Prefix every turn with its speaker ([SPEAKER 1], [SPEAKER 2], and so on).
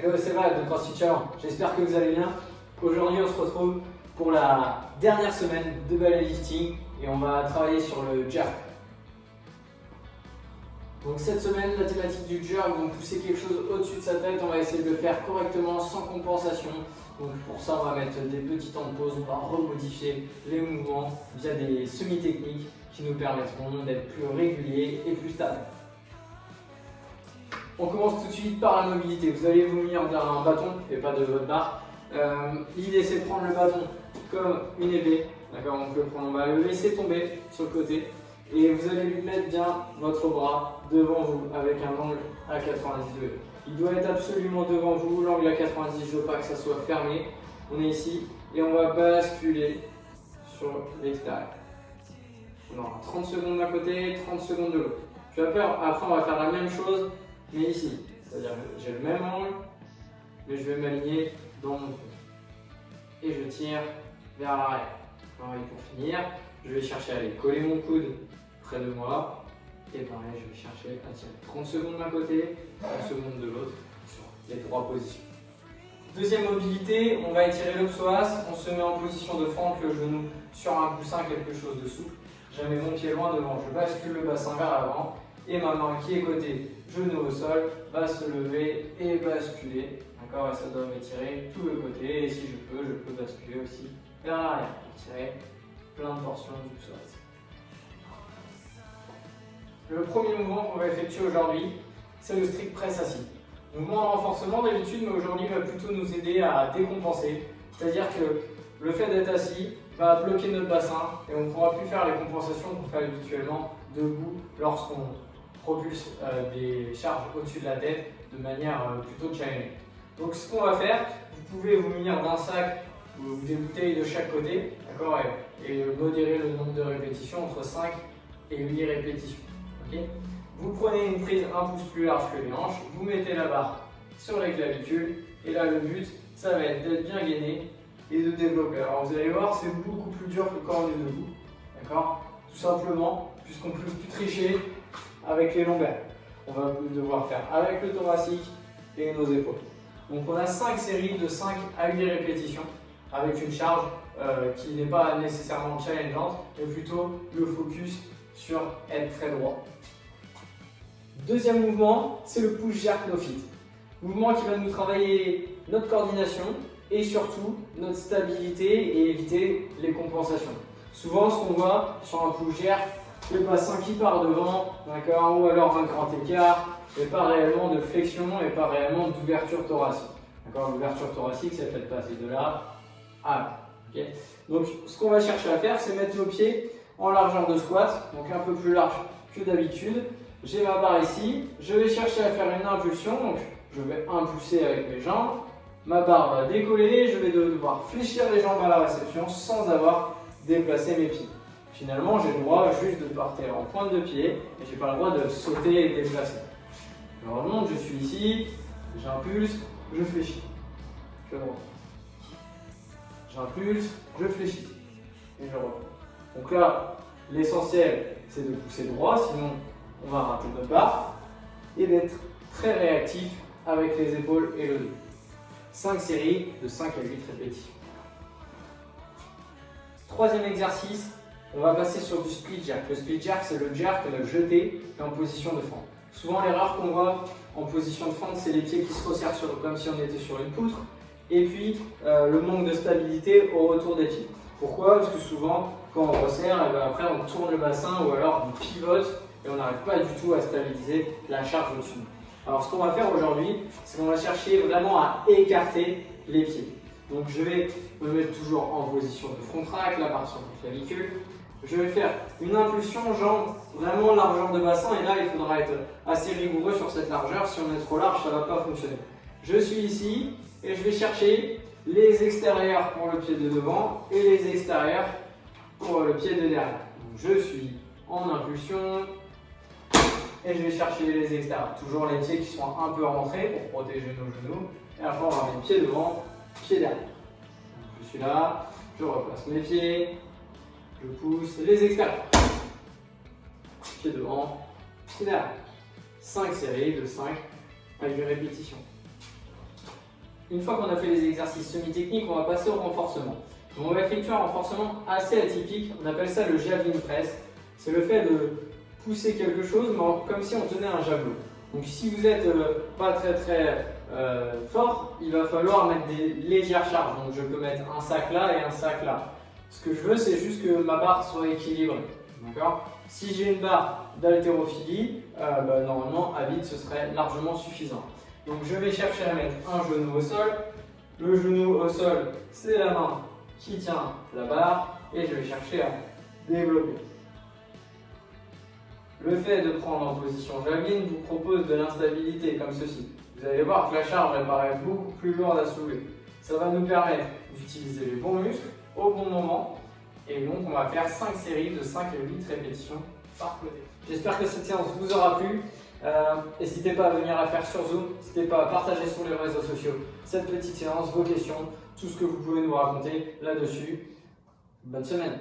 [SPEAKER 1] Hello, c'est Val de CrossFit Challenge. J'espère que vous allez bien. Aujourd'hui, on se retrouve pour la dernière semaine de ballet lifting et on va travailler sur le jerk. Donc cette semaine, la thématique du jerk, donc pousser quelque chose au-dessus de sa tête, on va essayer de le faire correctement sans compensation. Donc pour ça, on va mettre des petits temps de pause, on va remodifier les mouvements via des semi-techniques qui nous permettront d'être plus réguliers et plus stables. On commence tout de suite par la mobilité. Vous allez vous munir d'un bâton et pas de votre barre. L'idée c'est de prendre le bâton comme une épée. D'accord, on peut le prendre, on va le laisser tomber sur le côté et vous allez lui mettre bien votre bras devant vous avec un angle à 90 degrés. Il doit être absolument devant vous, l'angle à 90, je ne veux pas que ça soit fermé. On est ici et on va basculer sur l'extérieur. On aura 30 secondes d'un côté, 30 secondes de l'autre. Je vais après on va faire la même chose mais ici, c'est-à-dire que j'ai le même angle, mais je vais m'aligner dans mon coude. Et je tire vers l'arrière. Pareil pour finir, je vais chercher à aller coller mon coude près de moi. Et pareil, je vais chercher à tirer 30 secondes d'un côté, 30 secondes de l'autre sur les trois positions. Deuxième mobilité, on va étirer le psoas, on se met en position de fente, le genou sur un coussin, quelque chose de souple. Je mets mon pied loin devant, je bascule le bassin vers l'avant. Et ma main qui est côté genou au sol va se lever et basculer. D'accord, et ça doit m'étirer tout le côté. Et si je peux basculer aussi vers l'arrière pour tirer plein de portions du psoas. Le premier mouvement qu'on va effectuer aujourd'hui, c'est le strict press assis. Mouvement de renforcement d'habitude, mais aujourd'hui il va plutôt nous aider à décompenser. C'est-à-dire que le fait d'être assis va bloquer notre bassin et on ne pourra plus faire les compensations qu'on fait habituellement debout lorsqu'on propulse des charges au-dessus de la tête de manière plutôt challenging. Donc ce qu'on va faire, vous pouvez vous munir d'un sac ou des bouteilles de chaque côté, d'accord, et modérer le nombre de répétitions entre 5 et 8 répétitions. Okay, vous prenez une prise un pouce plus large que les hanches, vous mettez la barre sur les clavicules et là le but ça va être d'être bien gainé et de développer. Alors vous allez voir, c'est beaucoup plus dur que quand on est debout, d'accord, tout simplement puisqu'on ne peut plus tricher avec les lombaires. On va devoir faire avec le thoracique et nos épaules. Donc on a 5 séries de 5 à 8 répétitions avec une charge qui n'est pas nécessairement challengeante, mais plutôt le focus sur être très droit. Deuxième mouvement, c'est le push jerk no fit. Mouvement qui va nous travailler notre coordination et surtout notre stabilité et éviter les compensations. Souvent ce qu'on voit sur un push jerk, le bassin qui part devant, d'accord, ou alors un grand écart, mais pas réellement de flexion et pas réellement d'ouverture thoracique. D'accord, l'ouverture thoracique, c'est fait de passer de là à là. Okay, donc, ce qu'on va chercher à faire, c'est mettre nos pieds en largeur de squat, donc un peu plus large que d'habitude. J'ai ma barre ici, je vais chercher à faire une impulsion, donc je vais impulser avec mes jambes. Ma barre va décoller, je vais devoir fléchir les jambes à la réception sans avoir déplacé mes pieds. Finalement, j'ai le droit juste de partir en pointe de pied et je n'ai pas le droit de sauter et déplacer. Je remonte, je suis ici, j'impulse, je fléchis. Je remonte. J'impulse, je fléchis. Et je remonte. Donc là, l'essentiel, c'est de pousser droit, sinon on va rater notre barre. Et d'être très réactif avec les épaules et le dos. 5 séries de 5 à 8 répétitions. Troisième exercice. On va passer sur du split jerk. Le split jerk, c'est le jerk jeté et en position de fente. Souvent, l'erreur qu'on voit en position de fente, c'est les pieds qui se resserrent comme si on était sur une poutre. Et puis, le manque de stabilité au retour des pieds. Pourquoi? Parce que souvent, quand on resserre, et bien après, on tourne le bassin ou alors on pivote et on n'arrive pas du tout à stabiliser la charge au-dessus. Alors, ce qu'on va faire aujourd'hui, c'est qu'on va chercher vraiment à écarter les pieds. Donc, je vais me mettre toujours en position de front rack, la barre sur le clavicule. Je vais faire une impulsion jambe, vraiment largeur de bassin, et là il faudra être assez rigoureux sur cette largeur. Si on est trop large, ça ne va pas fonctionner. Je suis ici et je vais chercher les extérieurs pour le pied de devant et les extérieurs pour le pied de derrière. Donc, je suis en impulsion et je vais chercher les extérieurs. Toujours les pieds qui sont un peu rentrés pour protéger nos genoux. Et après on va mettre pied devant, pied derrière. Donc, je suis là, je replace mes pieds. Je pousse les extérieurs. Pied devant, pied derrière. 5 séries de 5 à 8 répétitions. une fois qu'on a fait les exercices semi-techniques, on va passer au renforcement. On va effectuer un renforcement assez atypique, on appelle ça le javelin press. C'est le fait de pousser quelque chose mais comme si on tenait un javelot. Donc si vous n'êtes pas très fort, il va falloir mettre des légères charges. Donc je peux mettre un sac là et un sac là. Ce que je veux, c'est juste que ma barre soit équilibrée. Si j'ai une barre d'haltérophilie, normalement à vide ce serait largement suffisant. Donc je vais chercher à mettre un genou au sol. Le genou au sol, c'est la main qui tient la barre et je vais chercher à développer. Le fait de prendre en position javeline vous propose de l'instabilité comme ceci. Vous allez voir que la charge elle paraît beaucoup plus lourde à soulever. Ça va nous permettre d'utiliser les bons muscles au bon moment. Et donc on va faire 5 séries de 5 à 8 répétitions par côté. J'espère que cette séance vous aura plu. N'hésitez pas à venir la faire sur Zoom. N'hésitez pas à partager sur les réseaux sociaux cette petite séance, vos questions, tout ce que vous pouvez nous raconter là-dessus. Bonne semaine!